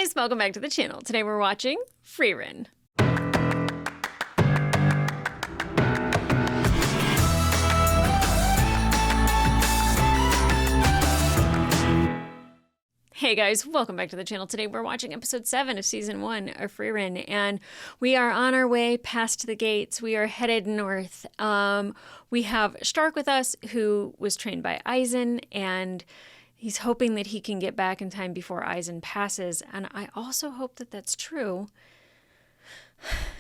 guys, welcome back to the channel. Today we're watching Frieren. Hey guys, welcome back to the channel. Today we're watching episode 7 of season 1 of Frieren, and we are on our way past the gates. We are headed north. We have Stark with us, who was trained by Eisen, and he's hoping that he can get back in time before Eisen passes. And I also hope that that's true,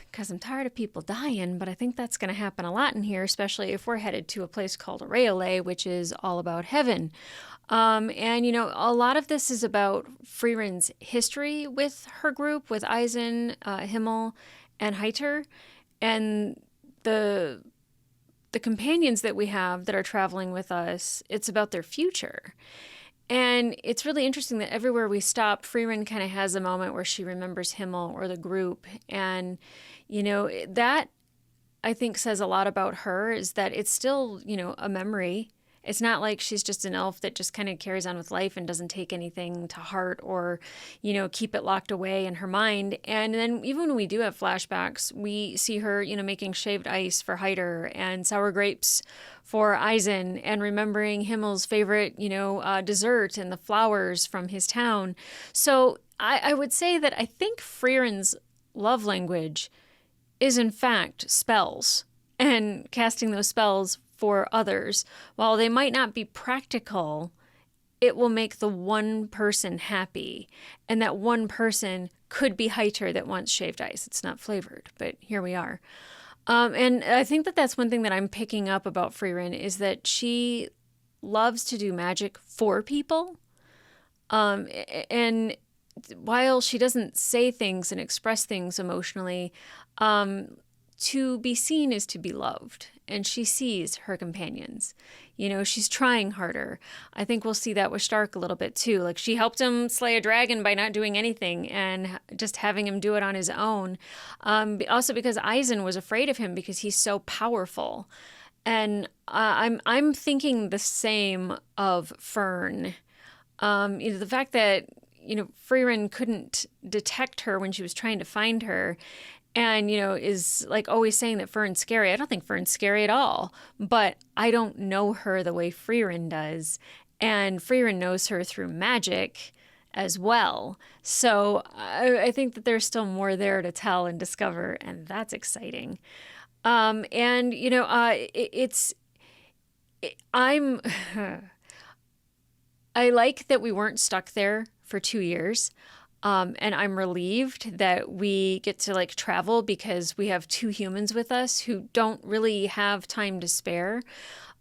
because I'm tired of people dying, but I think that's going to happen a lot in here, especially if we're headed to a place called Aureole, which is all about heaven. And, you know, a lot of this is about Frieren's history with her group, with Eisen, Himmel, and Heiter, and the companions that we have that are traveling with us. It's about their future. And it's really interesting that everywhere we stop, Frieren kind of has a moment where she remembers Himmel or the group. And, you know, that I think says a lot about her, is that it's still, you know, a memory. It's not like she's just an elf that just kind of carries on with life and doesn't take anything to heart or, you know, keep it locked away in her mind. And then even when we do have flashbacks, we see her, you know, making shaved ice for Heiter and sour grapes for Eisen, and remembering Himmel's favorite, you know, dessert and the flowers from his town. So I would say that I think Frieren's love language is in fact spells, and casting those spells for others. While they might not be practical, it will make the one person happy. And that one person could be Heiter that wants shaved ice. It's not flavored, but here we are. And I think that that's one thing that I'm picking up about Frieren, is that she loves to do magic for people. And while she doesn't say things and express things emotionally, to be seen is to be loved, and she sees her companions. You know, she's trying harder. I think we'll see that with Stark a little bit too. Like, she helped him slay a dragon by not doing anything and just having him do it on his own. Also because Eisen was afraid of him because he's so powerful. And I'm thinking the same of Fern. You know, the fact that, you know, Frieren couldn't detect her when she was trying to find her, and, you know, is like always saying that Fern's scary. I don't think Fern's scary at all, but I don't know her the way Frieren does. And Frieren knows her through magic as well. So I think that there's still more there to tell and discover, and that's exciting. And, you know, I like that we weren't stuck there for 2 years. And I'm relieved that we get to like travel, because we have 2 humans with us who don't really have time to spare.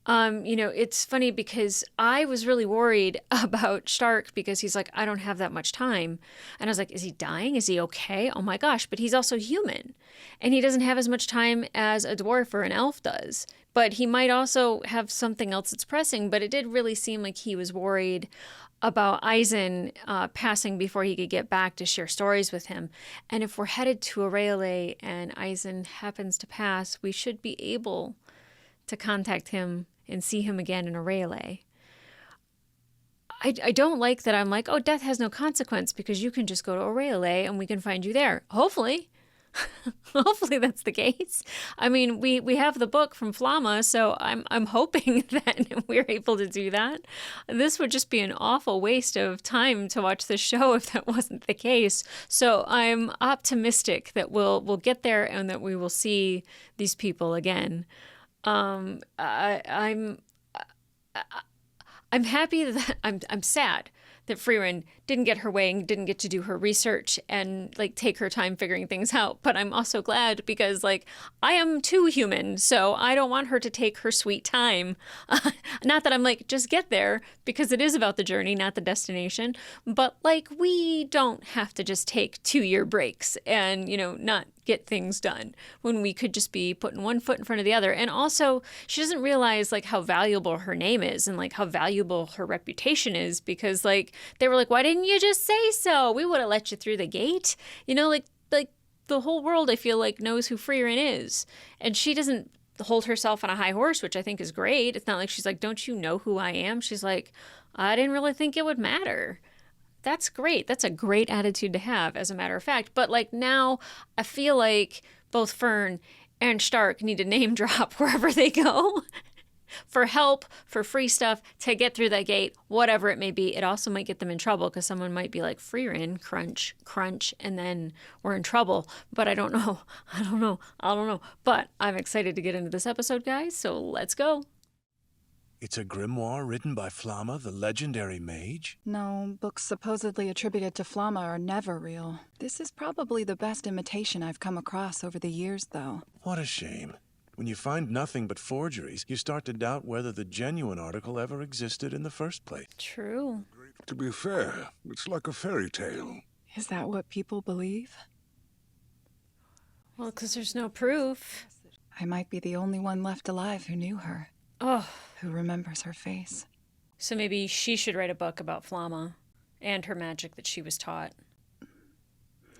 You know, it's funny because I was really worried about Stark, because he's like, I don't have that much time. And I was like, is he dying? Is he okay? Oh my gosh. But he's also human, and he doesn't have as much time as a dwarf or an elf does. But he might also have something else that's pressing. But it did really seem like he was worried about Eisen passing before he could get back to share stories with him. And if we're headed to Aureole and Eisen happens to pass, we should be able to contact him and see him again in Aureole. I don't like that I'm like, oh, death has no consequence because you can just go to Aureole and we can find you there. Hopefully. Hopefully that's the case. I mean, we have the book from Flamma, so I'm hoping that we're able to do that. This would just be an awful waste of time to watch this show if that wasn't the case. So I'm optimistic that we'll get there and that we will see these people again. I'm happy that I'm sad that Frieren didn't get her way and didn't get to do her research and like take her time figuring things out. But I'm also glad because like I am too human, so I don't want her to take her sweet time. Not that I'm like, just get there, because it is about the journey, not the destination. But like, we don't have to just take 2-year breaks and, you know, not get things done when we could just be putting one foot in front of the other. And also, she doesn't realize like how valuable her name is and like how valuable her reputation is, because like they were like, why didn't you just say so? We would have let you through the gate. You know, like the whole world, I feel like, knows who Frieren is, and she doesn't hold herself on a high horse, which I think is great. It's not like she's like, don't you know who I am? She's like, I didn't really think it would matter. That's great. That's a great attitude to have, as a matter of fact. But like now, I feel like both Fern and Stark need to name drop wherever they go for help, for free stuff, to get through that gate, whatever it may be. It also might get them in trouble because someone might be like, Frieren, crunch, crunch, and then we're in trouble. But I don't know. I don't know. But I'm excited to get into this episode, guys, so let's go. It's a grimoire written by Flamma, the legendary mage? No, books supposedly attributed to Flamma are never real. This is probably the best imitation I've come across over the years, though. What a shame. When you find nothing but forgeries, you start to doubt whether the genuine article ever existed in the first place. True. To be fair, it's like a fairy tale. Is that what people believe? Well, because there's no proof. I might be the only one left alive who knew her. Oh. Who remembers her face. So maybe she should write a book about Flamma and her magic that she was taught.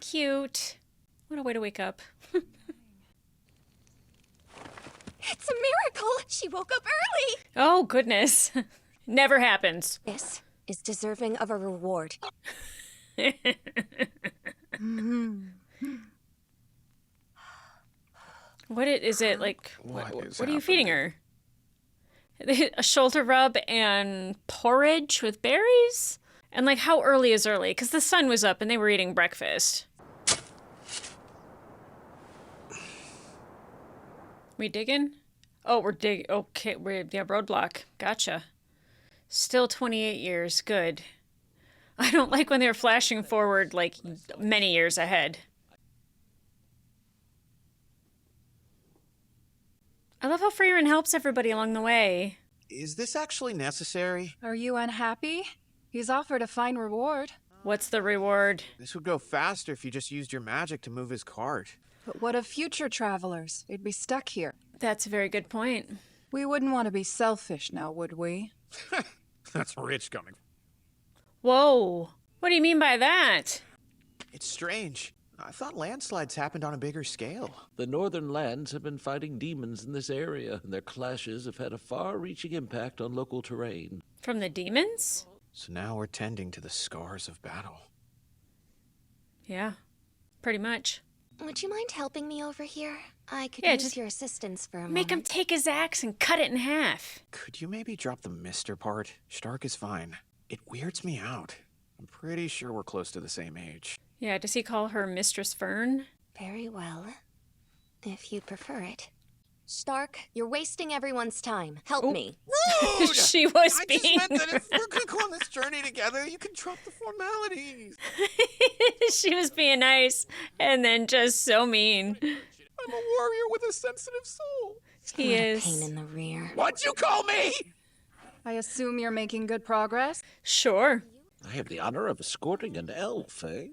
Cute. What a way to wake up. It's a miracle! She woke up early! Oh, goodness. Never happens. This is deserving of a reward. What is it like? What are you feeding her? A shoulder rub and porridge with berries? And like, how early is early? Because the sun was up and they were eating breakfast. We digging? Oh, we're digging. Okay, roadblock. Gotcha. Still 28 years. Good. I don't like when they're flashing forward like many years ahead. I love how Frieren helps everybody along the way. Is this actually necessary? Are you unhappy? He's offered a fine reward. What's the reward? This would go faster if you just used your magic to move his cart. But what of future travelers? They'd be stuck here. That's a very good point. We wouldn't want to be selfish now, would we? That's rich coming. Whoa. What do you mean by that? It's strange. I thought landslides happened on a bigger scale. The northern lands have been fighting demons in this area, and their clashes have had a far-reaching impact on local terrain. From the demons? So now we're tending to the scars of battle. Yeah, pretty much. Would you mind helping me over here? I could Yeah, use just your assistance for a moment. Make him take his axe and cut it in half. Could you maybe drop the Mr. part? Stark is fine. It weirds me out. I'm pretty sure we're close to the same age. Yeah, does he call her Mistress Fern? Very well. If you'd prefer it. Stark, you're wasting everyone's time. Help me. Rude! She was I being... just meant that if we're gonna go on this journey together, you can drop the formalities. She was being nice, and then just so mean. I'm a warrior with a sensitive soul. He What is. a pain in the rear. What'd you call me? I assume you're making good progress? Sure. I have the honor of escorting an elf, eh?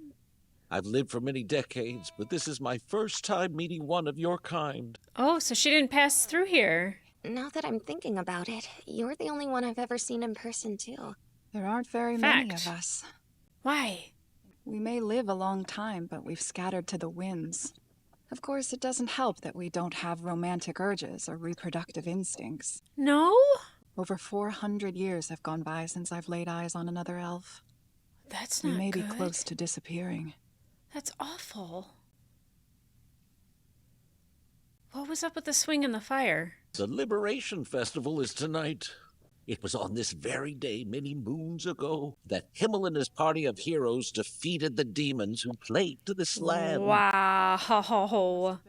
I've lived for many decades, but this is my first time meeting one of your kind. Oh, so she didn't pass through here. Now that I'm thinking about it, you're the only one I've ever seen in person, too. There aren't very many Fact. of us. Why? We may live a long time, but we've scattered to the winds. Of course, it doesn't help that we don't have romantic urges or reproductive instincts. No? Over 400 years have gone by since I've laid eyes on another elf. That's We not may good. be close to disappearing. That's awful. What was up with the swing and the fire? The Liberation Festival is tonight. It was on this very day, many moons ago, that Himmel and his party of heroes defeated the demons who plagued this land. Wow.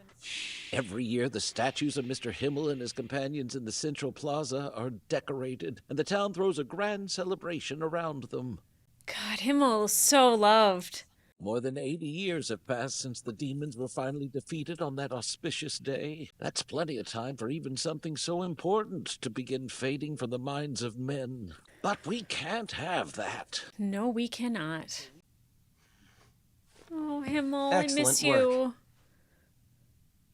Every year, the statues of Mr. Himmel and his companions in the Central Plaza are decorated, and the town throws a grand celebration around them. God, Himmel is so loved. More than 80 years have passed since the demons were finally defeated on that auspicious day. That's plenty of time for even something so important to begin fading from the minds of men. But we can't have that. No, we cannot. Oh, Himmel, Excellent I miss work. you.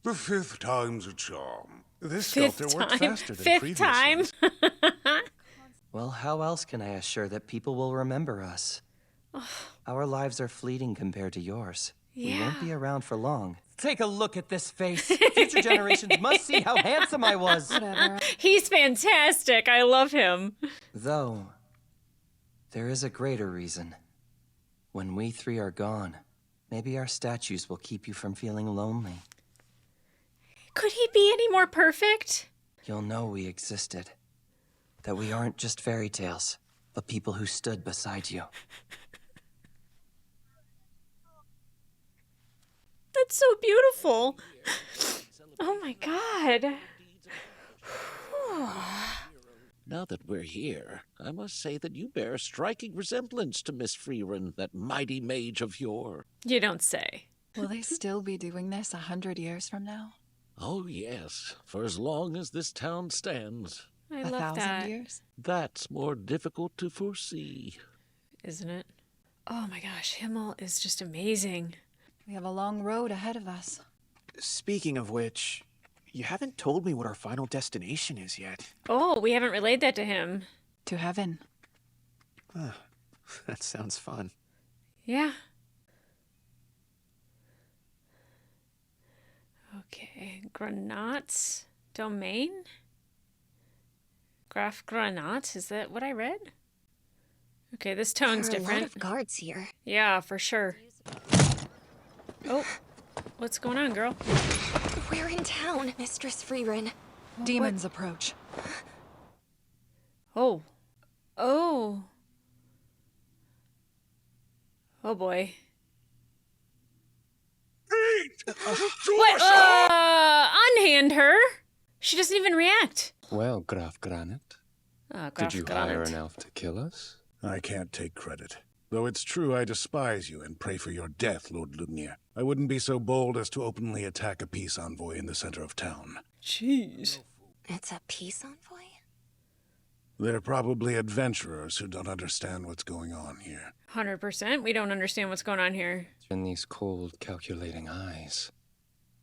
The fifth time's a charm. This Fifth sculptor worked time. faster than Fifth previous time. ones. Well, how else can I assure that people will remember us? Our lives are fleeting compared to yours. We won't be around for long. Take a look at this face. Future generations must see how handsome I was. Whatever. He's fantastic. I love him. Though, there is a greater reason. When we three are gone, maybe our statues will keep you from feeling lonely. Could he be any more perfect? You'll know we existed. That we aren't just fairy tales, but people who stood beside you. That's so beautiful. Oh my god. Now that we're here, I must say that you bear a striking resemblance to Miss Frieren, that mighty mage of yore. You don't say. Will they still be doing this 100 years from now? Oh, yes, for as long as this town stands. I A love 1,000 that. years? That's more difficult to foresee. Isn't it? Oh my gosh, Himmel is just amazing. We have a long road ahead of us. Speaking of which, you haven't told me what our final destination is yet. Oh, we haven't relayed that to him. To heaven. That sounds fun. Yeah. Okay, Granat's domain? Graf Granat, is that what I read? Okay, this tone's There are a lot different. of guards here. Yeah, for sure. Oh, what's going on, girl? We're in town, Mistress Frieren. Demons approach. Oh. Oh. Oh boy. What? Unhand her? She doesn't even react. Well, Graf Granit, Graf did you hire Granat. an elf to kill us? I can't take credit. Though it's true I despise you and pray for your death, Lord Ludmir. I wouldn't be so bold as to openly attack a peace envoy in the center of town. Jeez. It's a peace envoy? They're probably adventurers who don't understand what's going on here. 100%. We don't understand what's going on here. In these cold, calculating eyes,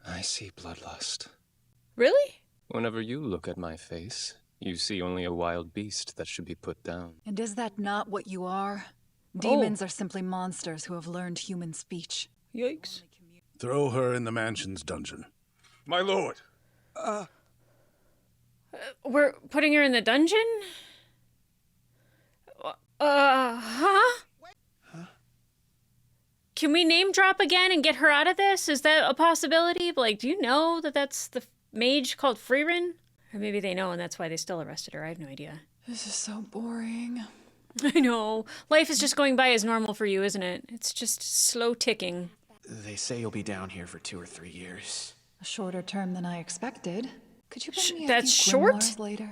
I see bloodlust. Really? Whenever you look at my face, you see only a wild beast that should be put down. And is that not what you are? Demons are simply monsters who have learned human speech. Yikes. Throw her in the mansion's dungeon. My lord! We're putting her in the dungeon? Huh? Can we name drop again and get her out of this? Is that a possibility? Like, do you know that that's the mage called Frieren? Or maybe they know and that's why they still arrested her. I have no idea. This is so boring. I know. Life is just going by as normal for you, isn't it? It's just slow ticking. They say you'll be down here for 2 or 3 years. A shorter term than I expected. Could you bring me a That's few short? grimoires later?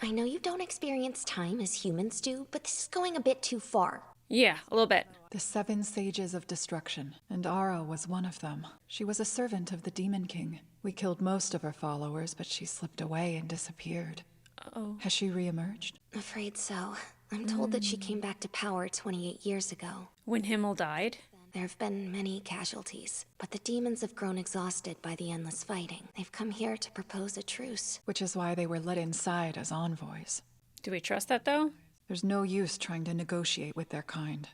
I know you don't experience time as humans do, but this is going a bit too far. Yeah, a little bit. The 7 sages of destruction, and Ara was one of them. She was a servant of the Demon King. We killed most of her followers, but she slipped away and disappeared. Uh-oh. Has she reemerged? Afraid so. I'm told that she came back to power 28 years ago. When Himmel died? There have been many casualties, but the demons have grown exhausted by the endless fighting. They've come here to propose a truce. Which is why they were let inside as envoys. Do we trust that, though? There's no use trying to negotiate with their kind.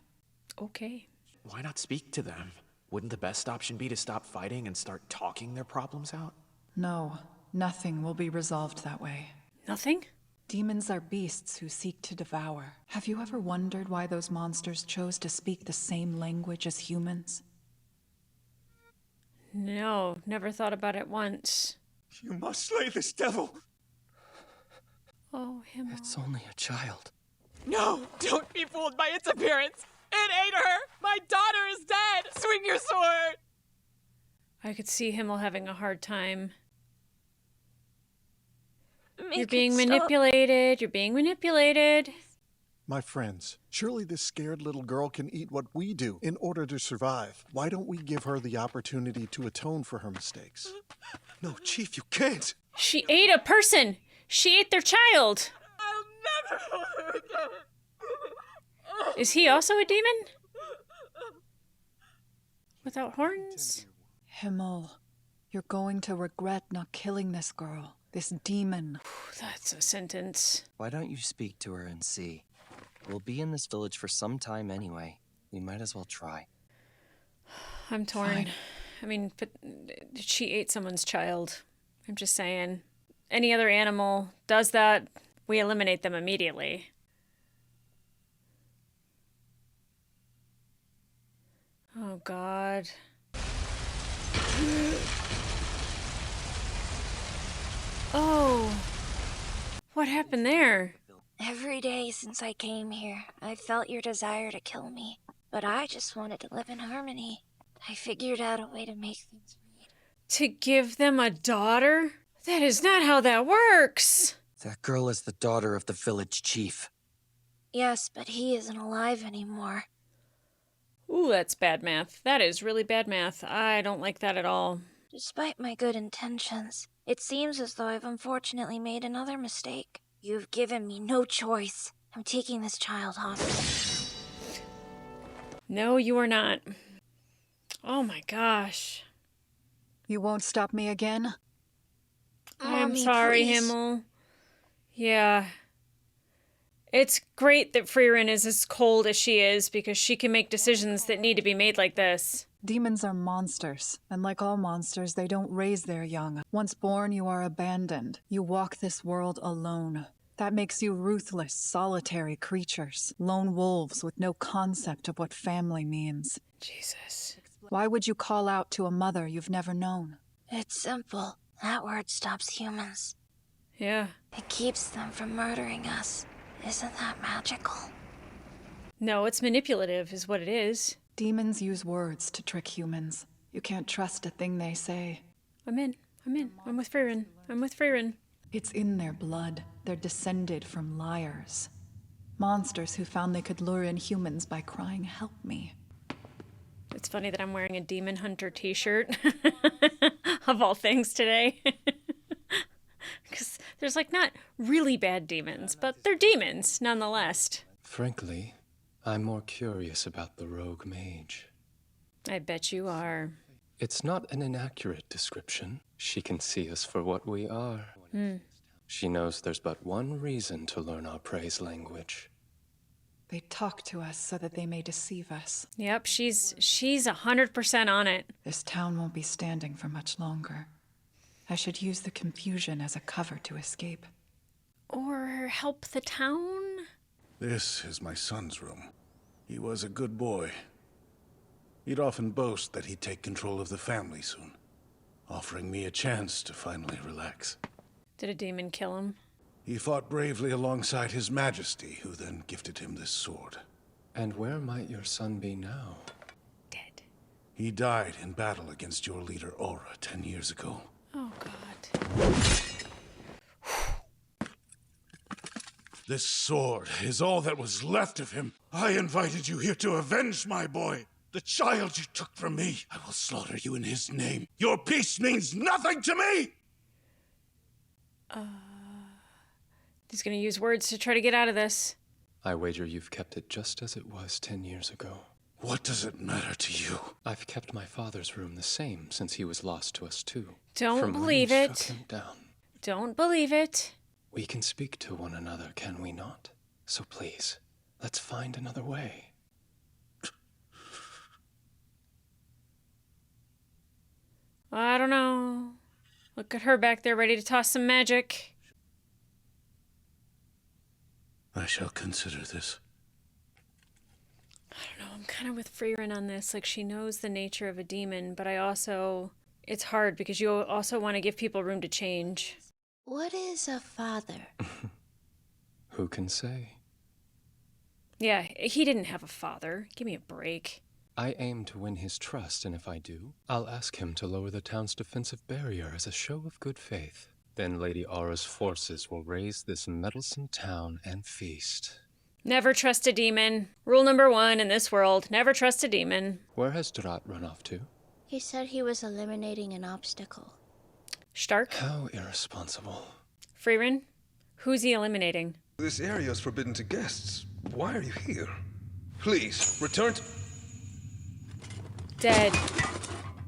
Okay. Why not speak to them? Wouldn't the best option be to stop fighting and start talking their problems out? No, nothing will be resolved that way. Nothing? Demons are beasts who seek to devour. Have you ever wondered why those monsters chose to speak the same language as humans? No, never thought about it once. You must slay this devil! Oh, Himmel. It's only a child. No, don't be fooled by its appearance. It ain't her. My daughter is dead. Swing your sword. I could see Himmel having a hard time. Make You're being it stop. manipulated. You're being manipulated. My friends, surely this scared little girl can eat what we do in order to survive. Why don't we give her the opportunity to atone for her mistakes? No, Chief, you can't! She ate a person. She ate their child. I'll never hold her again. Is he also a demon? Without horns? Himmel, you're going to regret not killing this girl, this demon. That's a sentence. Why don't you speak to her and see? We'll be in this village for some time anyway. We might as well try. I'm torn. Fine. I mean, but she ate someone's child. I'm just saying. Any other animal does that, we eliminate them immediately. Oh, God. Oh. What happened there? Every day since I came here, I've felt your desire to kill me. But I just wanted to live in harmony. I figured out a way to make things right. To give them a daughter? That is not how that works. That girl is the daughter of the village chief. Yes, but he isn't alive anymore. Ooh, that's bad math. That is really bad math. I don't like that at all. Despite my good intentions, it seems as though I've unfortunately made another mistake. You've given me no choice. I'm taking this child hostage. No, you are not. Oh my gosh. You won't stop me again? I'm Mommy, sorry, please. Himmel. Yeah. It's great that Frieren is as cold as she is because she can make decisions that need to be made like this. Demons are monsters, and like all monsters, they don't raise their young. Once born, you are abandoned. You walk this world alone. That makes you ruthless, solitary creatures. Lone wolves with no concept of what family means. Jesus. Why would you call out to a mother you've never known? It's simple. That word stops humans. Yeah. It keeps them from murdering us. Isn't that magical? No, it's manipulative is what it is. Demons use words to trick humans. You can't trust a thing they say. I'm in. I'm with Frieren. It's in their blood. They're descended from liars. Monsters who found they could lure in humans by crying, "Help me." It's funny that I'm wearing a Demon Hunter t-shirt of all things today. Because there's like not really bad demons, but they're demons nonetheless. Frankly, I'm more curious about the rogue mage. I bet you are. It's not an inaccurate description. She can see us for what we are. She knows there's but one reason to learn our praise language. They talk to us so that they may deceive us. Yep, she's 100% on it. This town won't be standing for much longer. I should use the confusion as a cover to escape. Or help the town? This is my son's room. He was a good boy. He'd often boast that he'd take control of the family soon, offering me a chance to finally relax. Did a demon kill him? He fought bravely alongside His Majesty, who then gifted him this sword. And where might your son be now? Dead. He died in battle against your leader, Aura, 10 years ago. Oh, God. This sword is all that was left of him. I invited you here to avenge my boy. The child you took from me. I will slaughter you in his name. Your peace means nothing to me! He's gonna use words to try to get out of this. I wager you've kept it just as it was 10 years ago. What does it matter to you? I've kept my father's room the same since he was lost to us too. Don't From when believe we it. struck him down. Don't believe it. We can speak to one another, can we not? So please, let's find another way. I don't know. Look at her back there ready to toss some magic. I shall consider this. I don't know, I'm kind of with Frieren on this. Like, she knows the nature of a demon, but it's hard because you also want to give people room to change. What is a father? Who can say? Yeah, he didn't have a father. Give me a break. I aim to win his trust, and if I do, I'll ask him to lower the town's defensive barrier as a show of good faith. Then Lady Aura's forces will raise this meddlesome town and feast. Never trust a demon. Rule number 1 in this world, never trust a demon. Where has Drat run off to? He said he was eliminating an obstacle. Stark? How irresponsible. Frieren? Who's he eliminating? This area is forbidden to guests. Why are you here? Please, return to... Dead.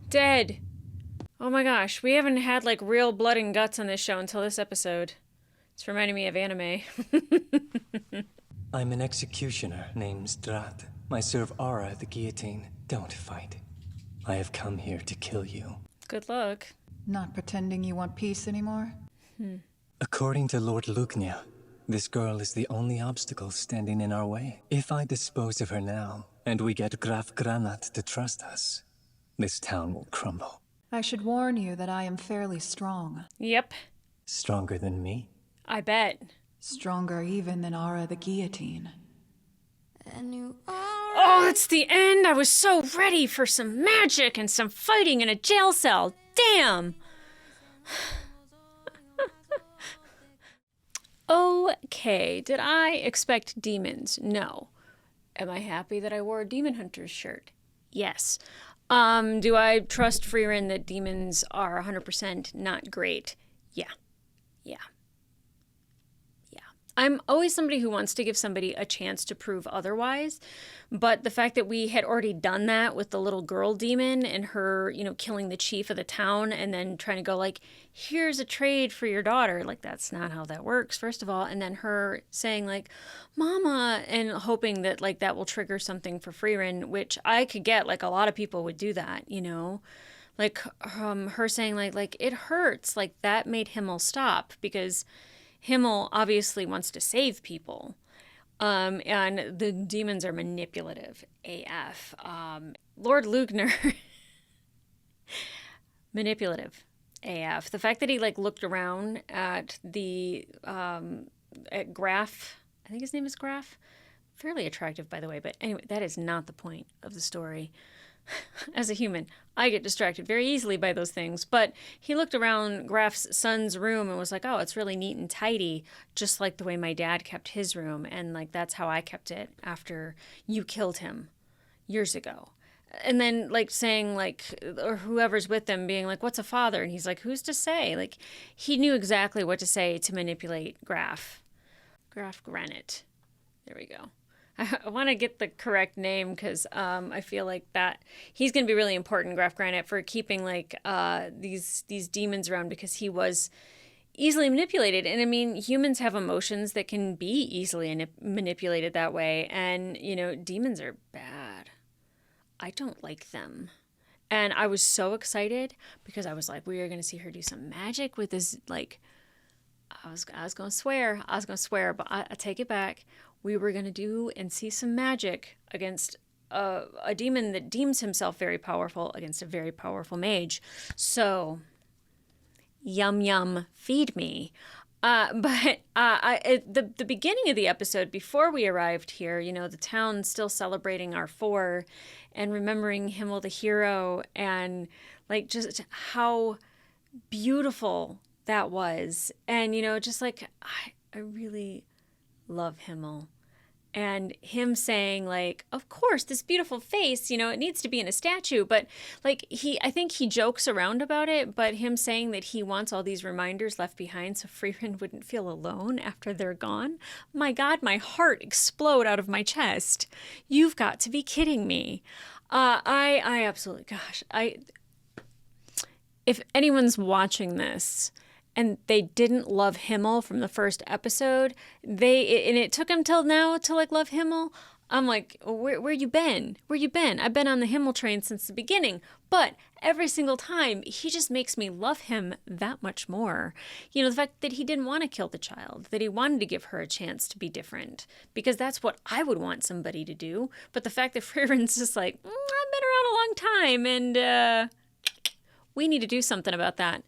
Dead. Oh my gosh, we haven't had like real blood and guts on this show until this episode. It's reminding me of anime. I'm an executioner named Drat. I serve Aura at the guillotine. Don't fight. I have come here to kill you. Good luck. Not pretending you want peace anymore? According to Lord Luknia, this girl is the only obstacle standing in our way. If I dispose of her now, and we get Graf Granat to trust us, this town will crumble. I should warn you that I am fairly strong. Yep. Stronger than me? I bet. Stronger even than Ara the Guillotine. Oh, it's the end! I was so ready for some magic and some fighting in a jail cell. Damn! Okay, did I expect demons? No. Am I happy that I wore a Demon Hunter's shirt? Yes. Do I trust Frieren that demons are 100% not great? Yeah. Yeah. I'm always somebody who wants to give somebody a chance to prove otherwise, but the fact that we had already done that with the little girl demon and her, killing the chief of the town and then trying to go like, here's a trade for your daughter. Like, that's not how that works, first of all. And then her saying like, Mama, and hoping that like that will trigger something for Frieren, which I could get, like a lot of people would do that, like her saying like it hurts, like that made Himmel stop because Himmel obviously wants to save people, and the demons are manipulative AF. Lord Lugner, manipulative AF. The fact that he like looked around at at Graf, I think his name is Graf, fairly attractive by the way, but anyway, that is not the point of the story. As a human, I get distracted very easily by those things, but he looked around Graf's son's room and was like, oh, it's really neat and tidy, just like the way my dad kept his room, and like that's how I kept it after you killed him years ago. And then like saying like, or whoever's with them being like, what's a father? And he's like, who's to say? Like he knew exactly what to say to manipulate Graf Granite. There we go. I want to get the correct name because I feel like that he's going to be really important, Graf Granite, for keeping like these demons around because he was easily manipulated. And I mean, humans have emotions that can be easily manipulated that way. And, demons are bad. I don't like them. And I was so excited because I was like, we are going to see her do some magic with this, like, I was going to swear, but I take it back. We were going to do and see some magic against a demon that deems himself very powerful against a very powerful mage. So, yum, yum, feed me. But at the beginning of the episode, before we arrived here, the town's still celebrating our 4 and remembering Himmel the hero and like just how beautiful that was. And, just like, I really love Himmel. And him saying like, of course, this beautiful face, it needs to be in a statue. But like I think he jokes around about it, but him saying that he wants all these reminders left behind so Frieren wouldn't feel alone after they're gone. My God, my heart explode out of my chest. You've got to be kidding me. I absolutely, gosh, if anyone's watching this and they didn't love Himmel from the first episode, and it took them till now to like love Himmel. I'm like, where you been? Where you been? I've been on the Himmel train since the beginning, but every single time he just makes me love him that much more. The fact that he didn't want to kill the child, that he wanted to give her a chance to be different, because that's what I would want somebody to do. But the fact that Frieren's just like, I've been around a long time, and we need to do something about that.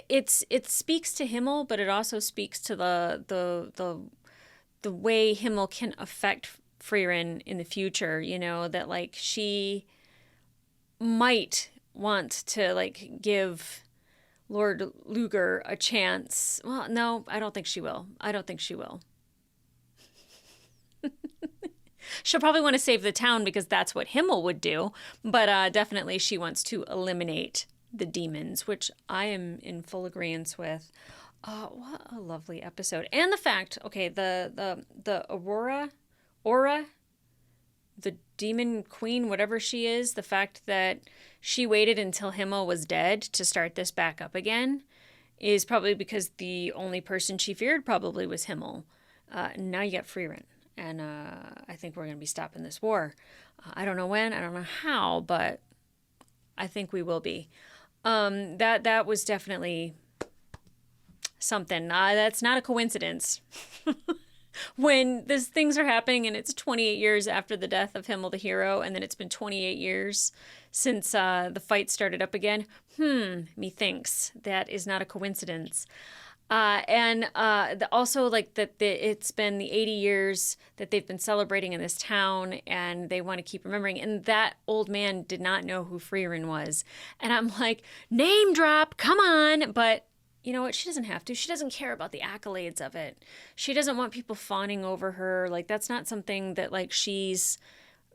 It speaks to Himmel, but it also speaks to the way Himmel can affect Frieren in the future, that like she might want to like give Lord Luger a chance. Well, no, I don't think she will. She'll probably want to save the town because that's what Himmel would do, but definitely she wants to eliminate the demons, which I am in full agreement with. What a lovely episode. And the fact, okay, the Aura, the demon queen, whatever she is, the fact that she waited until Himmel was dead to start this back up again is probably because the only person she feared probably was Himmel. Now you got Frieren. And I think we're going to be stopping this war. I don't know when, I don't know how, but I think we will be. That was definitely something. That's not a coincidence. when these things are happening and it's 28 years after the death of Himmel the hero, and then it's been 28 years since the fight started up again. Methinks that is not a coincidence. Also, like, it's been the 80 years that they've been celebrating in this town, and they want to keep remembering. And that old man did not know who Frieren was. And I'm like, name drop, come on. But you know what? She doesn't have to. She doesn't care about the accolades of it. She doesn't want people fawning over her. Like, that's not something that, like, she's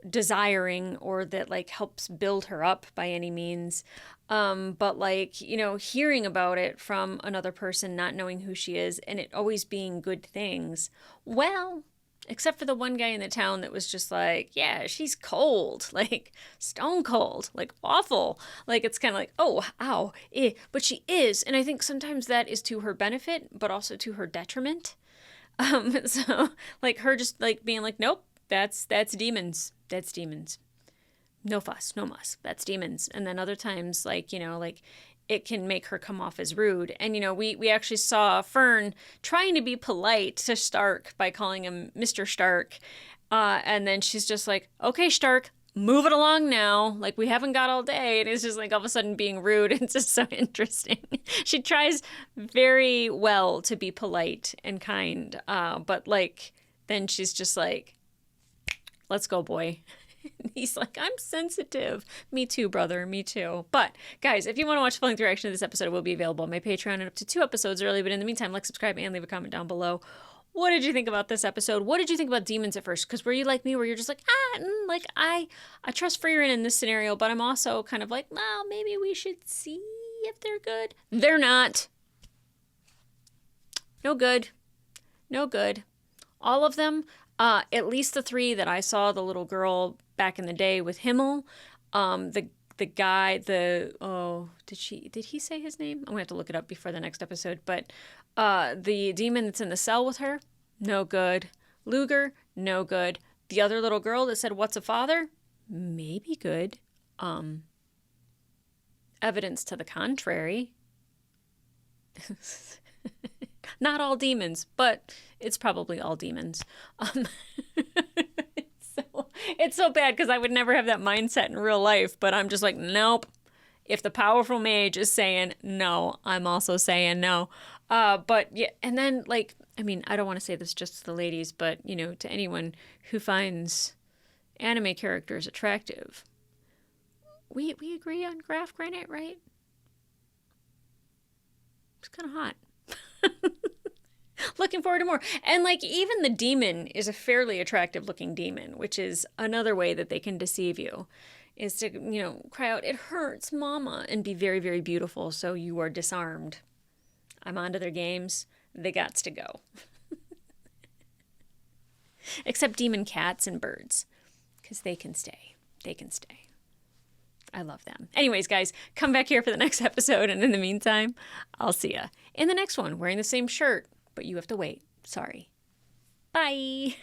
desiring or that, like, helps build her up by any means. But, like, you know, hearing about it from another person, not knowing who she is, and it always being good things. Well, except for the one guy in the town that was just like, yeah, she's cold, like stone cold, like awful. Like, it's kind of like, oh, ow, but she is. And I think sometimes that is to her benefit, but also to her detriment. So like her just like being like, nope, that's demons. That's demons. No fuss, no muss. That's demons. And then other times, like, you know, like it can make her come off as rude. And, you know, we actually saw Fern trying to be polite to Stark by calling him Mr. Stark. And then she's just like, okay, Stark, move it along now. Like, we haven't got all day. And it's just like all of a sudden being rude. It's just so interesting. She tries very well to be polite and kind. But like, then she's just like, let's go, boy. He's like, I'm sensitive. Me too, brother. Me too. But guys, if you want to watch the full-length reaction to this episode, it will be available on my Patreon and up to 2 episodes early. But in the meantime, like, subscribe, and leave a comment down below. What did you think about this episode? What did you think about demons at first? Because were you like me, where you're just like, like I trust Frieren in this scenario, but I'm also kind of like, well, maybe we should see if they're good. They're not. No good. No good. All of them. At least the 3 that I saw, the little girl back in the day with Himmel, the guy, did he say his name? I'm gonna have to look it up before the next episode. But the demon that's in the cell with her, no good. Luger, no good. The other little girl that said, "What's a father?" Maybe good. Evidence to the contrary. Not all demons, but it's probably all demons. It's so bad because I would never have that mindset in real life, but I'm just like, nope. If the powerful mage is saying no, I'm also saying no. But yeah, and then like, I mean, I don't want to say this just to the ladies, but you know, to anyone who finds anime characters attractive, we agree on Graph Granite, right? It's kind of hot. Looking forward to more. And like, even the demon is a fairly attractive looking demon, which is another way that they can deceive you, is to, you know, cry out, "It hurts, mama," and be very, very beautiful, so you are disarmed. I'm onto their games. They gots to go. Except demon cats and birds, because they can stay. They can stay. I love them. Anyways, guys, come back here for the next episode, and in the meantime, I'll see ya in the next one, wearing the same shirt, but you have to wait. Sorry. Bye.